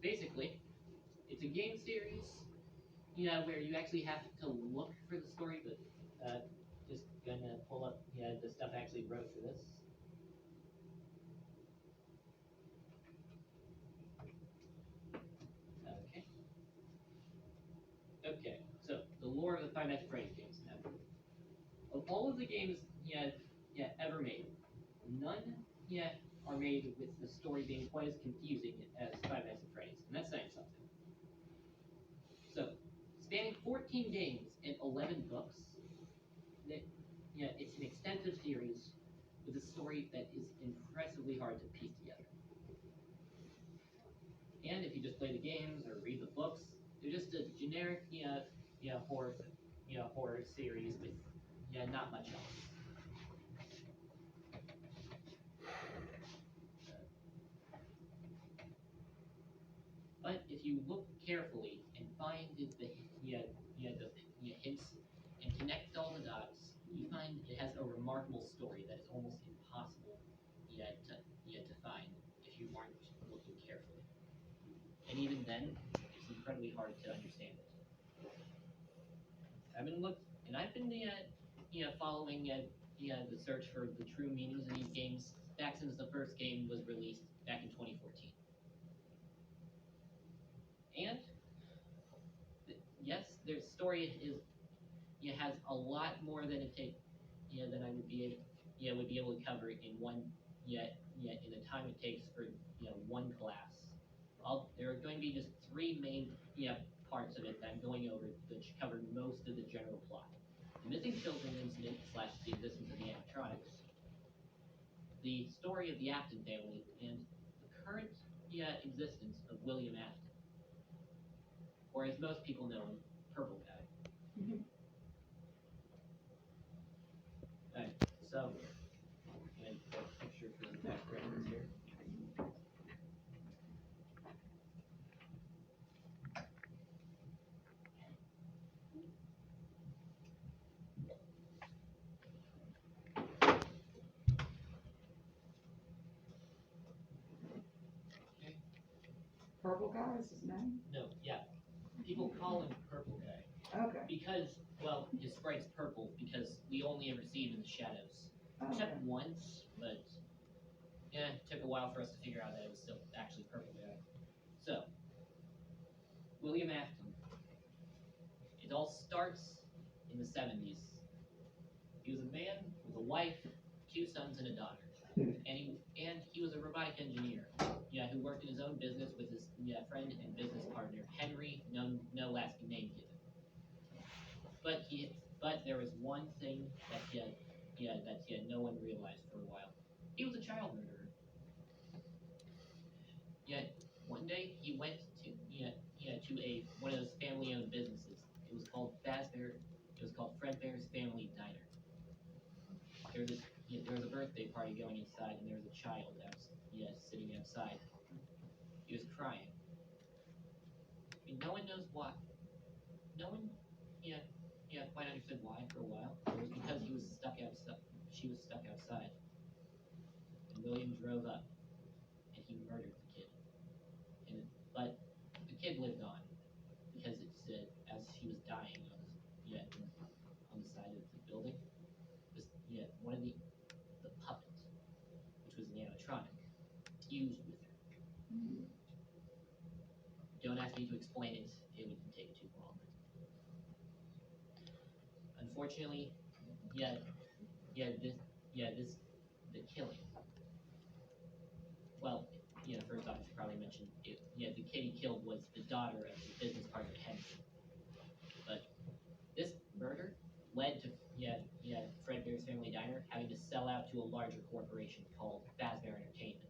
basically, it's a game series, yeah, where you actually have to look for the story, but just gonna pull up, yeah, the stuff I actually wrote for this. Okay. Okay, so the lore of the Five Nights at Freddy's games. Now, of all of the games ever made, none are made with the story being quite as confusing as Five Nights at Freddy's, and that's saying something. So, spanning 14 games and 11 books, it's an extensive series with a story that is impressively hard to piece together. And if you just play the games or read the books, they're just a generic horror series with not much else. But if you look carefully and find the hints and connect all the dots, you find it has a remarkable story that is almost impossible to find if you aren't looking carefully. And even then, it's incredibly hard to understand it. I've been following the search for the true meanings of these games back since the first game was released back in 2014. And yes, their story has a lot more than it takes than I would be able to cover in one in the time it takes for one class. There are going to be just three main parts of it that I'm going over which cover most of the general plot. The missing children incident / the existence of the animatronics, the story of the Afton family, and the current existence of William Afton, or as most people know him, Purple Guy. Alright, so and a picture for the background here. Purple Guy is his name? No, yeah. People call him Purple Guy. Okay. Because, well, his sprite's purple because we only ever see him in the shadows. Except once, but it took a while for us to figure out that it was still actually Purple Guy. So, William Afton. It all starts in the 70s. He was a man with a wife, 2 sons, and a daughter. And he was a robotic engineer, who worked in his own business with his friend and business partner, Henry, no lasting name given. But there was one thing that no one realized for a while. He was a child murderer. Yet one day he went to one of those family-owned businesses. It was called Fredbear's Family Diner. There was a birthday party going inside, and there was a child sitting outside. He was crying. I mean, no one knows why. No one quite understood why for a while. It was because he was stuck outside. She was stuck outside. And William drove up, and he murdered the kid. But the kid lived on because it said as she was dying on the side of the building, one of the puppet, which was an animatronic, fused with her. Don't ask me to explain it; it would take too long. Unfortunately, the killing. Well, first off, I should probably mention it. The kid he killed was the daughter of his business partner Henry. But this murder led to Fredbear's Family Diner having to sell out to a larger corporation called Fazbear Entertainment.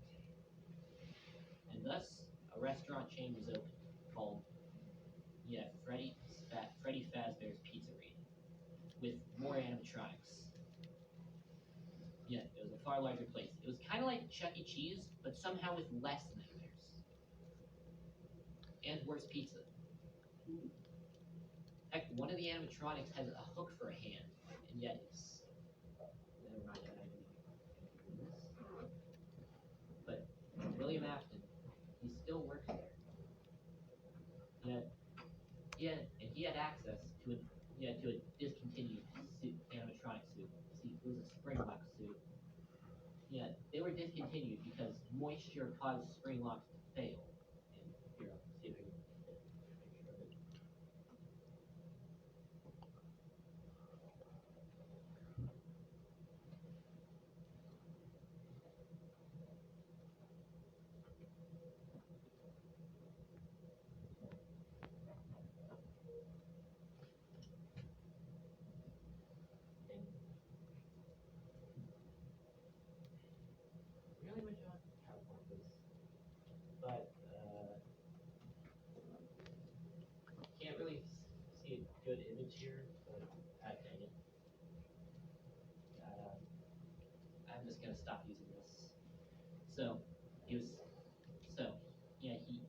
And thus, a restaurant chain was opened called Freddy Fazbear's Pizzeria with more animatronics. It was a far larger place. It was kind of like Chuck E. Cheese, but somehow with less nightmares. And worse pizza. Heck, one of the animatronics has a hook for a hand, and yet it's... Never mind that. But William Afton, he still works there. he had access to a discontinued suit, animatronic suit. See, it was a spring lock suit. Yeah, they were discontinued because moisture caused spring locks to fail. And here, I'll see if I can get a picture of it. And really wish I had PowerPoint this, but can't really see a good image here. But dang it, uh, I'm just gonna stop using this. So he was so yeah he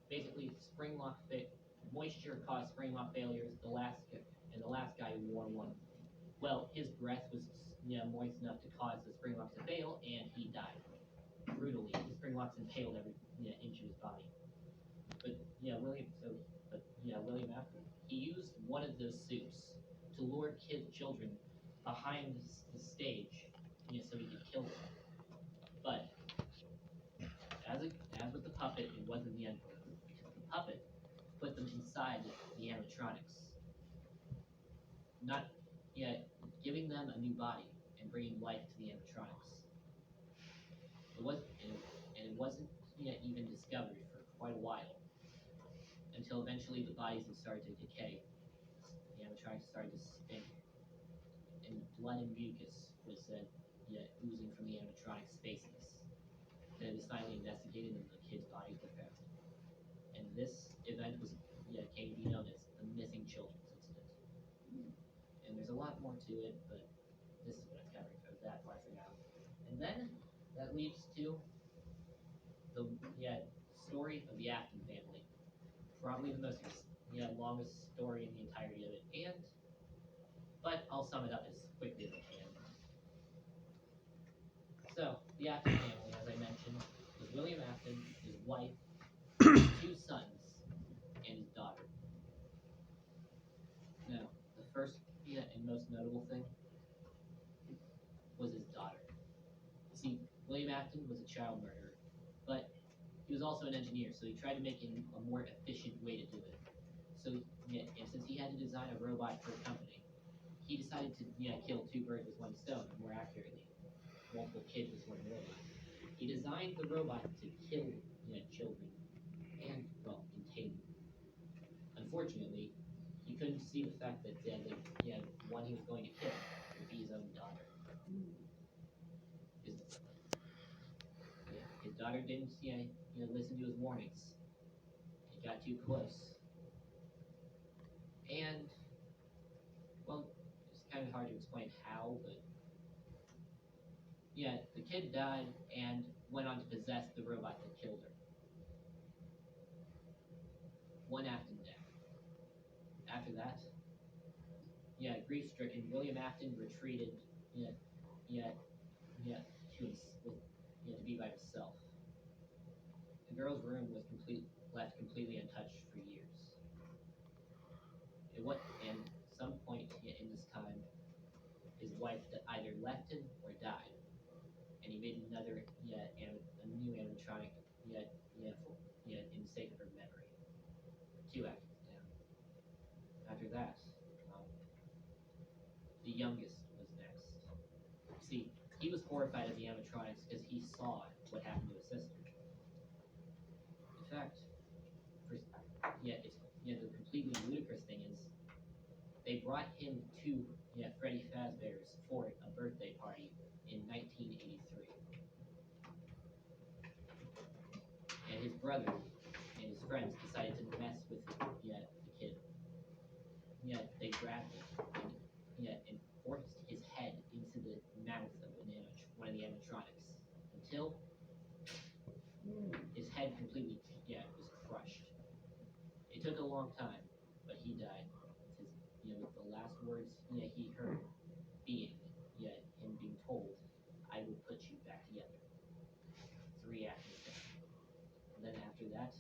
basically spring lock fit moisture caused spring lock failures. The last guy wore one. Well, his breath was moist enough to cause the spring locks to fail, and he died brutally. The spring locks impaled every inch of his body. But William Afton, he used one of those suits to lure children behind the stage, so he could kill them. But as with the puppet, it wasn't the end for him because the puppet put them inside the animatronics, not yet giving them a new body and bringing life to the animatronics. It wasn't yet even discovered for quite a while until eventually the bodies had started to decay. The animatronics started to stink, and blood and mucus was oozing from the animatronics' faces. Then it was finally investigated, and the kids' bodies were found. And this event came to be known as the missing children's incident. And there's a lot more to it, but this is what it's covering for that part for now. And then that leads to the story of the Afton family. Probably the most longest story in the entirety of it. But I'll sum it up as quickly as I can. So the Afton family, as I mentioned, was William Afton, his wife, two sons, and his daughter. Now, the first and most notable thing was his daughter. See, William Afton was a child murderer, but he was also an engineer, so he tried to make a more efficient way to do it. So, and since he had to design a robot for a company, he decided to kill two birds with one stone, or more accurately, multiple kids with one robot. He designed the robot to kill children and, well, contain them. Unfortunately, he couldn't see the fact that the one he was going to kill would be his own daughter. His, his daughter didn't listen to his warnings. He got too close. And, well, it's kind of hard to explain how, but the kid died and went on to possess the robot that killed her. One Afton death. After that, grief-stricken, William Afton retreated, to be by himself. The girl's room was left completely untouched for years. And some point in this time, his wife either left him or died, and he made a new animatronic, in the sake of her memory. Two Aftons down. After that, the youngest was next. See, he was horrified at the animatronics because he saw what happened to his sister. In fact, the completely ludicrous thing is, they brought him to Freddy Fazbear's for a birthday party in 1983, and his brother and his friends decided to mess with the kid. They grabbed him and forced his head into the mouth of one of the animatronics until his head completely was crushed. It took a long time, but he died. With the last words he heard being him being told, "I will put you back together." Three Aftons down. And then after that,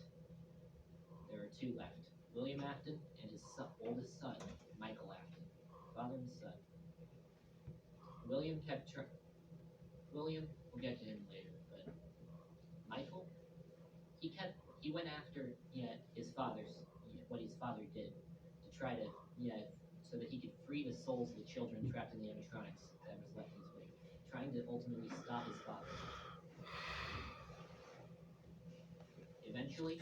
there are two left. William Afton and his oldest son, Michael Afton, father and son. William kept William, we'll get to him later, but Michael, he went after his father's what his father did to try to so that he could free the souls of the children trapped in the animatronics that was left in his wake, trying to ultimately stop his father. Eventually,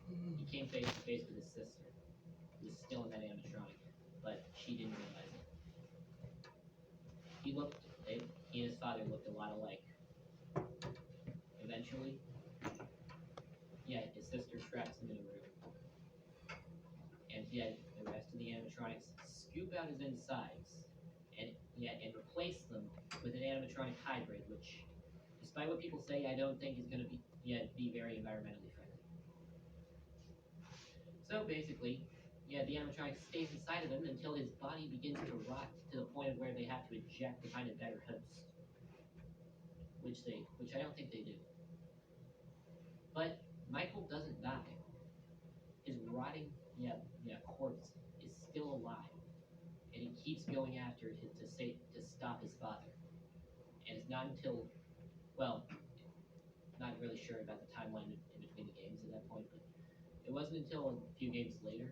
he came face to face with his sister, who was still in that animatronic, but she didn't realize it. He and his father looked a lot alike. Eventually, his sister traps him in a room, and the rest of the animatronics scoop out his insides and replace them with an animatronic hybrid, which, despite what people say, I don't think is going to be very environmentally friendly. So basically, the animatronic stays inside of him until his body begins to rot to the point of where they have to eject to find a better host, which I don't think they do. But Michael doesn't die. His rotting corpse is still alive, and he keeps going after it to stop his father. And it's not until, well, not really sure about the timeline in between the games at that point, but it wasn't until a few games later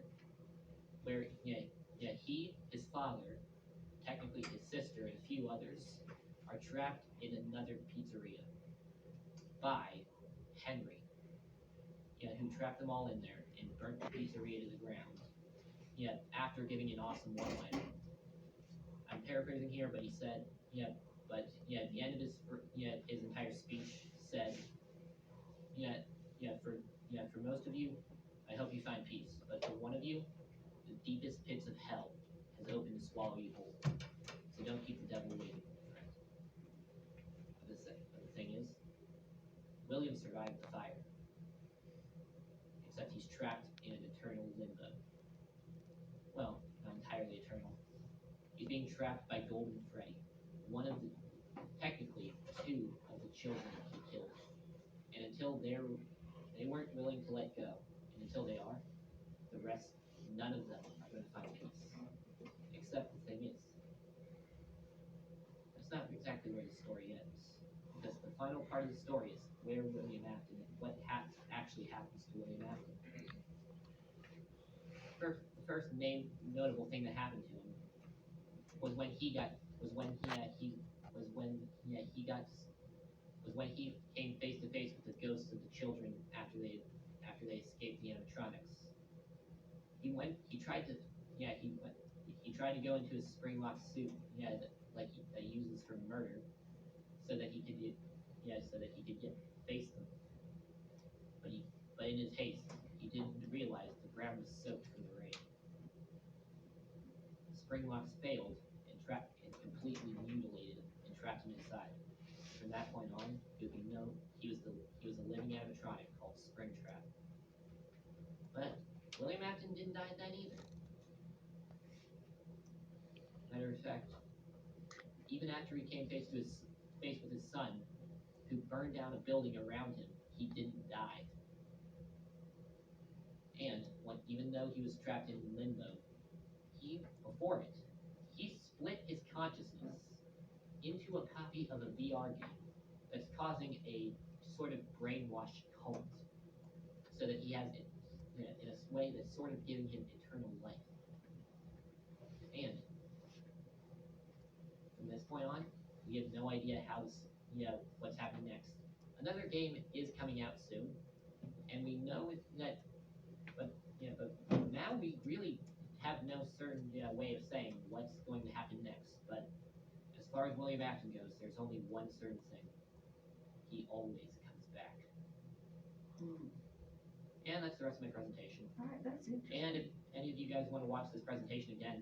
where he, his father, technically his sister, and a few others are trapped in another pizzeria by Henry, who trapped them all in there and burnt the pizzeria to the ground. After giving an awesome one-liner. I'm paraphrasing here, but he said, at the end of his entire speech said, for most of you, I hope you find peace, but for one of you, the deepest pits of hell has opened to swallow you whole. So don't keep the devil waiting, friend. But the thing is, William survived the fire, except he's trapped in an eternal limbo. Well, not entirely eternal. He's being trapped by Golden Freddy, technically two of the children he killed. And until they weren't willing to let go, and until they are, the rest, none of them are going to find peace. Except the thing is, that's not exactly where the story ends. Because the final part of the story is where William Afton and what actually happens to William Afton. The first main notable thing that happened to him was when he came face to face with the ghosts of the children after they escaped the animatronics. He tried to go into his spring lock suit, that he uses for murder, so that he could face them. But in his haste, he didn't realize the ground was soaked from the rain. The spring locks failed and completely mutilated and trapped him inside. From that point on, he was a living animatronic called Springtrap. But William Afton didn't die then either. Matter of fact, even after he came face with his son, who burned down a building around him, he didn't die. And even though he was trapped in limbo, he split his consciousness into a copy of a VR game that's causing a sort of brainwash cult, so that he has it in a way that's sort of giving him eternal life. And from this point on, we have no idea what's happening next. Another game is coming out soon, and we know that, but now we really have no certain way of saying what's going to happen next. But as far as William Afton goes, there's only one certain thing: he always comes back. And that's the rest of my presentation. All right, that's interesting. And if any of you guys want to watch this presentation again,